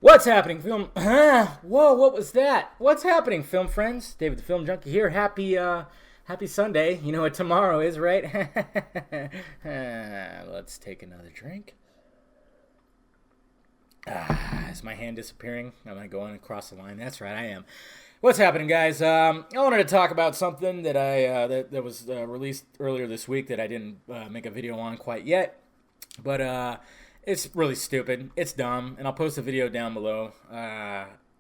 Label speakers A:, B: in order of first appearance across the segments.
A: What's happening, film? Whoa, what was that? What's happening, film friends? David the Film Junkie here. Happy Sunday. You know what tomorrow is, right? Let's take another drink. Is my hand disappearing? Am I going across the line? That's right, I am. What's happening, guys? I wanted to talk about something that that was released earlier this week that I didn't make a video on quite yet, but it's really stupid. It's dumb, and I'll post a video down below.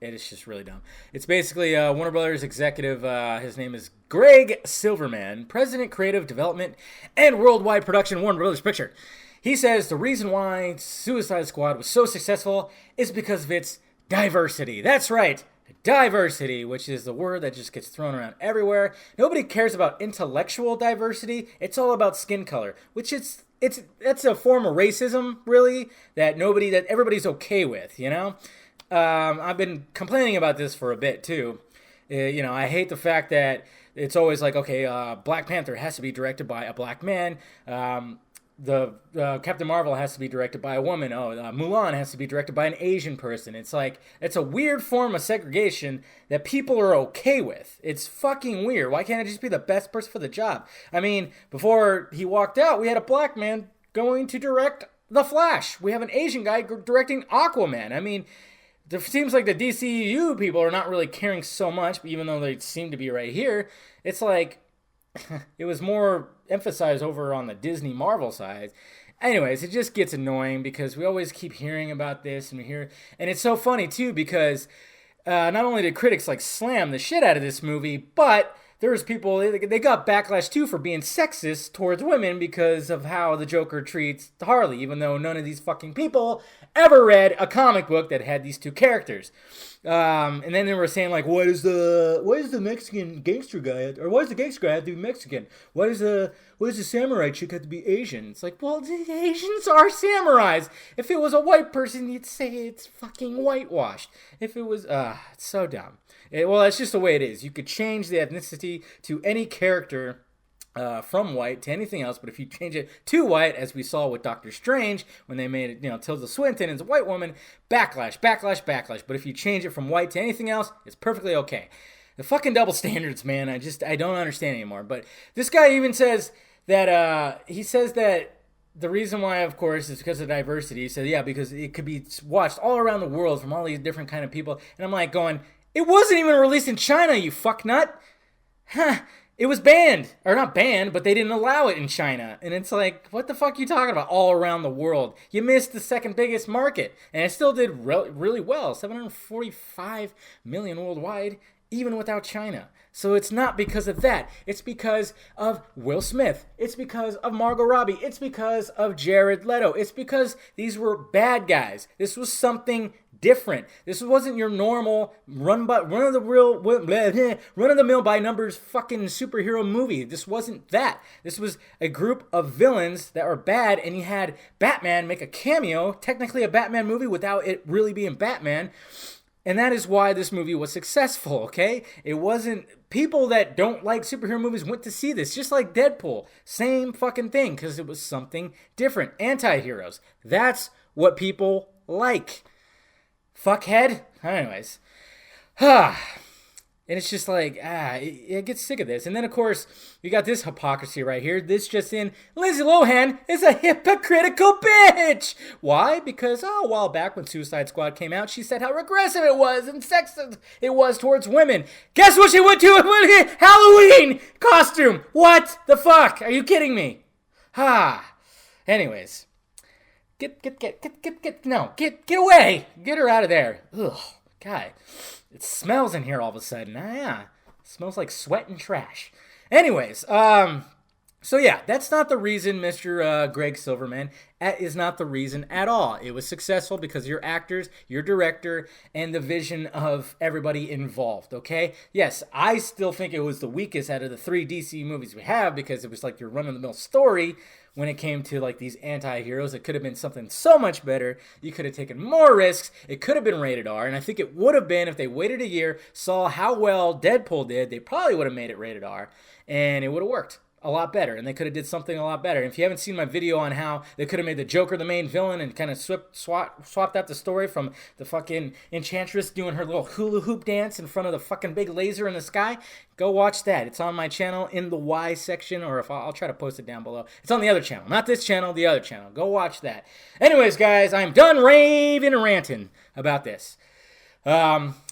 A: It is just really dumb. It's basically Warner Brothers executive. His name is Greg Silverman, President, Creative Development, and Worldwide Production, Warner Brothers Picture. He says the reason why Suicide Squad was so successful is because of its diversity. That's right. Diversity, which is the word that just gets thrown around everywhere. Nobody cares about intellectual diversity. It's all about skin color, which that's a form of racism, really, that everybody's okay with, you know? I've been complaining about this for a bit, too. I hate the fact that it's always like, okay, Black Panther has to be directed by a black man. The Captain Marvel has to be directed by a woman. Mulan has to be directed by an Asian person. It's like, it's a weird form of segregation that people are okay with. It's fucking weird. Why can't it just be the best person for the job? I mean, before he walked out, we had a black man going to direct The Flash. We have an Asian guy directing Aquaman. I mean, it seems like the DCU people are not really caring so much, even though they seem to be right here. It's like, it was more emphasized over on the Disney Marvel side. Anyways, it just gets annoying because we always keep hearing about this and it's so funny too because not only did critics like slam the shit out of this movie, but there was people, they got backlash too for being sexist towards women because of how the Joker treats Harley, even though none of these fucking people ever read a comic book that had these two characters. And then they were saying like, why does the Mexican gangster guy, or why does the gangster guy have to be Mexican? Why does the samurai chick have to be Asian? It's like, well, the Asians are samurais. If it was a white person, you'd say it's fucking whitewashed. If it was, it's so dumb. Well, that's just the way it is. You could change the ethnicity to any character from white to anything else, but if you change it to white, as we saw with Doctor Strange, when they made it, Tilda Swinton is a white woman, backlash. But if you change it from white to anything else, it's perfectly okay. The fucking double standards, man, I don't understand anymore. But this guy even says that, the reason why, of course, is because of diversity. He said, yeah, because it could be watched all around the world from all these different kind of people. And I'm like going, it wasn't even released in China, you fucknut. Huh. It was banned. Or not banned, but they didn't allow it in China. And it's like, what the fuck are you talking about all around the world? You missed the second biggest market. And it still did really well. 745 million worldwide, even without China. So it's not because of that. It's because of Will Smith. It's because of Margot Robbie. It's because of Jared Leto. It's because these were bad guys. This was something different. This wasn't your normal run of the mill by numbers fucking superhero movie. This wasn't that. This was a group of villains that were bad, and you had Batman make a cameo, technically a Batman movie without it really being Batman. And that is why this movie was successful, okay? It wasn't... People that don't like superhero movies went to see this, just like Deadpool. Same fucking thing, because it was something different. Anti-heroes. That's what people like. Fuckhead? Anyways. And it's just like, it gets sick of this. And then, of course, you got this hypocrisy right here. This just in, Lindsay Lohan is a hypocritical bitch. Why? Because, a while back when Suicide Squad came out, she said how regressive it was and sexist it was towards women. Guess what she went to? Halloween costume. What the fuck? Are you kidding me? Anyways. Get away. Get her out of there. Ugh, God. It smells in here all of a sudden. It smells like sweat and trash. Anyways, so yeah, that's not the reason, Mr. Greg Silverman. That is not the reason at all. It was successful because of your actors, your director, and the vision of everybody involved, okay? Yes, I still think it was the weakest out of the 3 DC movies we have because it was like your run-of-the-mill story when it came to like these anti-heroes. It could have been something so much better. You could have taken more risks. It could have been rated R, and I think it would have been if they waited a year, saw how well Deadpool did, they probably would have made it rated R, and it would have worked. a lot better, and they could have did something a lot better. And if you haven't seen my video on how they could have made the Joker the main villain and kind of swapped out the story from the fucking Enchantress doing her little hula hoop dance in front of the fucking big laser in the sky, go watch that. It's on my channel in the Y section, or if I'll try to post it down below. It's on the other channel, not this channel, the other channel. Go watch that. Anyways, guys, I'm done raving and ranting about this.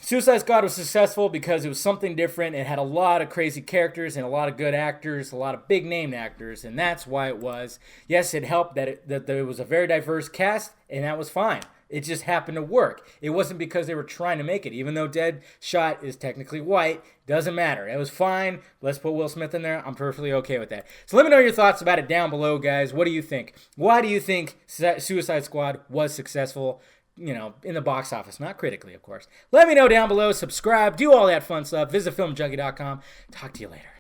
A: Suicide Squad was successful because it was something different. It had a lot of crazy characters and a lot of good actors, a lot of big name actors, and that's why it was. Yes, it helped that there was a very diverse cast, and that was fine. It just happened to work. It wasn't because they were trying to make it. Even though Deadshot is technically white, doesn't matter. It was fine. Let's put Will Smith in there. I'm perfectly okay with that. So let me know your thoughts about it down below, guys. What do you think? Why do you think Suicide Squad was successful? In the box office, not critically, of course. Let me know down below. Subscribe. Do all that fun stuff. Visit filmjunkie.com. Talk to you later.